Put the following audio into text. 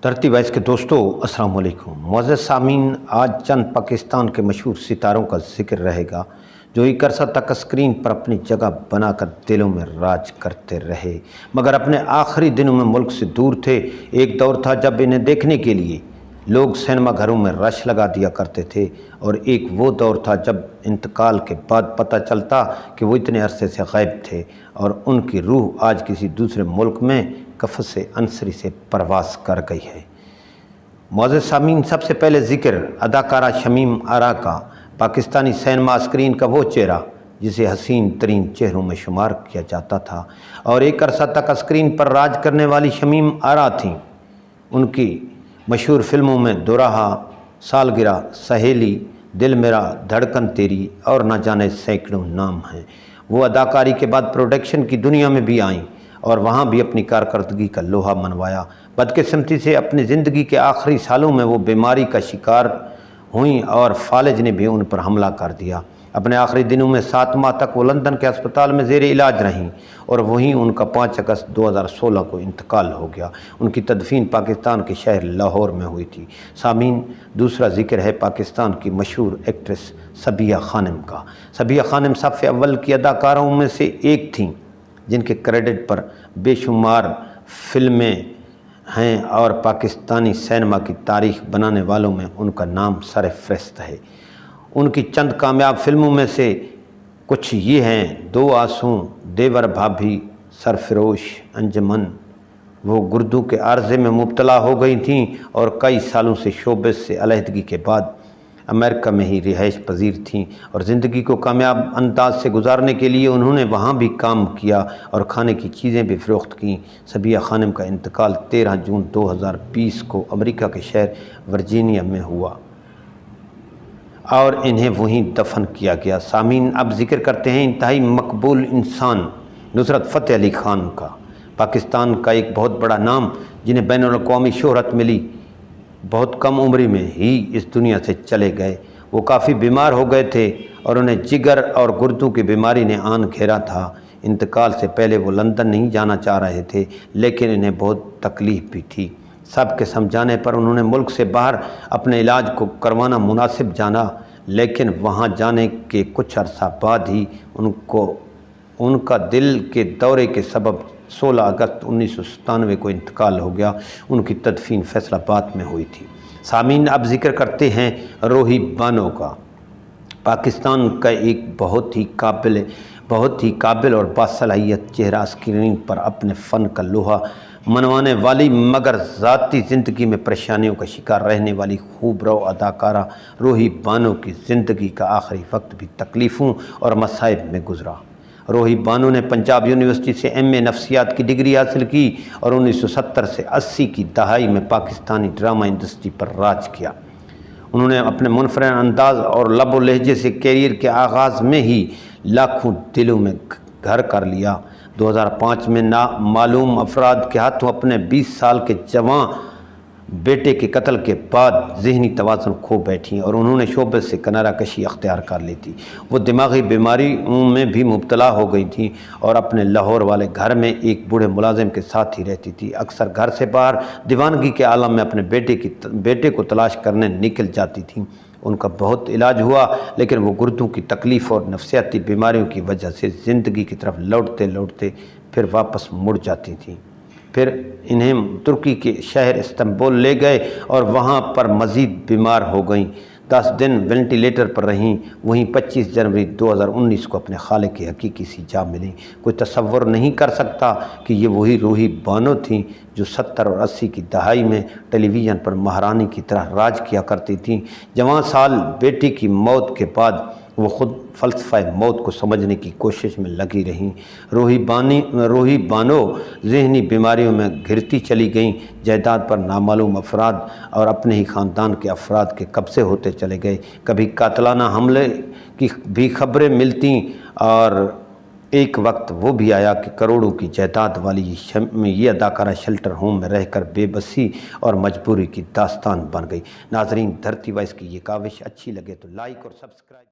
धरती वैस के दोस्तों अस्सलाम वालेकुम। मुअज़्ज़ज़ सामीन, आज चंद पाकिस्तान के मशहूर सितारों का जिक्र रहेगा जो एक अरसा तक स्क्रीन पर अपनी जगह बनाकर दिलों में राज करते रहे, मगर अपने आखिरी दिनों में मुल्क से दूर थे। एक दौर था जब इन्हें देखने के लिए लोग सिनेमा घरों में रश लगा दिया करते थे, और एक वो दौर था जब इंतकाल के बाद पता चलता कि वो इतने अरसे से गायब थे और उनकी रूह आज किसी दूसरे मुल्क में कफ़स अंसरी से परवास कर गई है। मुअज़्ज़ज़ सामीन, सबसे पहले ज़िक्र अदाकारा शमीम आरा का। पाकिस्तानी सिनेमा स्क्रीन का वो चेहरा जिसे हसीन तरीन चेहरों में शुमार किया जाता था, और एक अरसा तक स्क्रीन पर राज करने वाली शमीम आरा थीं। उनकी मशहूर फिल्मों में दोराहा, सालगिरह, सहेली, दिल मेरा, धड़कन तेरी और न जाने सैकड़ों नाम हैं। वो अदाकारी के बाद प्रोडक्शन की दुनिया में भी आईं और वहाँ भी अपनी कारकर्दगी का लोहा मनवाया। बदकिस्मती से अपनी ज़िंदगी के आखिरी सालों में वो बीमारी का शिकार हुई और फालिज ने भी उन पर हमला कर दिया। अपने आखिरी दिनों में 7 माह तक वो लंदन के अस्पताल में ज़ेर इलाज रहीं और वहीं उनका 5 अगस्त 2016 को इंतकाल हो गया। उनकी तदफीन पाकिस्तान के शहर लाहौर में हुई थी। सामीन, दूसरा ज़िक्र है पाकिस्तान की मशहूर एक्ट्रेस सबिया खानम का। सबिया खानम सफ़ अव्वल की अदाकारों में से एक थीं जिनके क्रेडिट पर बेशुमार फिल्में हैं और पाकिस्तानी सिनेमा की तारीख बनाने वालों में उनका नाम सरफ़हरिस्त है। उनकी चंद कामयाब फिल्मों में से कुछ ये हैं: दो आंसू, देवर भाभी, सरफरोश, अंजुमन। वो गुर्दों के आर्ज़े में मुब्तला हो गई थीं और कई सालों से शोबे से अलहदगी के बाद अमेरिका में ही रिहाइश पजीर थीं, और ज़िंदगी को कामयाब अंदाज से गुजारने के लिए उन्होंने वहाँ भी काम किया और खाने की चीज़ें भी फ़रोख्त कीं। सबिया खानम का इंतकाल 13 जून 2020 को अमेरिका के शहर वर्जीनिया में हुआ और इन्हें वहीं दफन किया गया। सामीन, अब जिक्र करते हैं इंतहाई मकबूल इंसान नुसरत फ़तेह अली ख़ान का। पाकिस्तान का एक बहुत बड़ा नाम जिन्हें बैनुल-अक़वामी शोहरत मिली, बहुत कम उम्र में ही इस दुनिया से चले गए। वो काफ़ी बीमार हो गए थे और उन्हें जिगर और गुर्दों की बीमारी ने आन घेरा था। इंतकाल से पहले वो लंदन नहीं जाना चाह रहे थे, लेकिन इन्हें बहुत तकलीफ़ भी थी। सबके समझाने पर उन्होंने मुल्क से बाहर अपने इलाज को करवाना मुनासिब जाना, लेकिन वहाँ जाने के कुछ अरसा बाद ही उनका दिल के दौरे के सबब 16 अगस्त 1997 को इंतकाल हो गया। उनकी तदफीन फैसलाबाद में हुई थी। सामीन, अब जिक्र करते हैं रोही बानो का। पाकिस्तान का एक बहुत ही काबिल और बासलाहियत चेहरा, स्क्रीन पर अपने फ़न का लोहा मनवाने वाली मगर ज़ाती ज़िंदगी में परेशानियों का शिकार रहने वाली खूबरो अदाकारा रोही बानो की ज़िंदगी का आखिरी वक्त भी तकलीफ़ों और मसाइब में गुजरा। रोही बानो ने पंजाब यूनिवर्सिटी से MA नफ्सियात की डिग्री हासिल की और 1970 से 80 की दहाई में पाकिस्तानी ड्रामा इंडस्ट्री पर राज किया। उन्होंने अपने मुनफरद अंदाज और लबो लहजे से कैरियर के आगाज़ में ही लाखों दिलों में घर कर लिया। 2005 में नामालूम अफराद के हाथों अपने 20 साल के जवान बेटे के कत्ल के बाद ज़हनी तवाज़ुन खो बैठी और उन्होंने शोबे से किनारा कशी अख्तियार कर ली थी। वो दिमागी बीमारियों में भी मुब्तला हो गई थी और अपने लाहौर वाले घर में एक बूढ़े मुलाजिम के साथ ही रहती थी। अक्सर घर से बाहर दीवानगी के आलम में अपने बेटे को तलाश करने निकल जाती थी। उनका बहुत इलाज हुआ, लेकिन वो गुर्दों की तकलीफ़ और नफसियाती बीमारियों की वजह से ज़िंदगी की तरफ लौटते लौटते फिर वापस मुड़ जाती थी। फिर इन्हें तुर्की के शहर इस्तांबुल ले गए और वहाँ पर मज़ीद बीमार हो गईं। 10 दिन वेंटिलेटर पर रहीं। वहीं 25 जनवरी 2019 को अपने खालिक की हकीकी सी जा मिली। कोई तसव्वुर नहीं कर सकता कि ये वही रोही बानो थीं जो 70 और 80 की दहाई में टेलीविज़न पर महारानी की तरह राज किया करती थीं। जवां साल बेटी की मौत के बाद वो ख़ुद फ़लसफ़ा मौत को समझने की कोशिश में लगी रहीं। रोही बानो ज़हनी बीमारियों में घिरती चली गईं। जायदाद पर नामालूम अफराद और अपने ही ख़ानदान के अफराद के कब्ज़े होते चले गए। कभी कातलाना हमले की भी खबरें मिलती और एक वक्त वो भी आया कि करोड़ों की जायदाद वाली ये अदाकारा शेल्टर होम में रहकर बेबसी और मजबूरी की दास्तान बन गई। नाजरीन, धरती वैस की ये काविश अच्छी लगे तो लाइक और सब्सक्राइब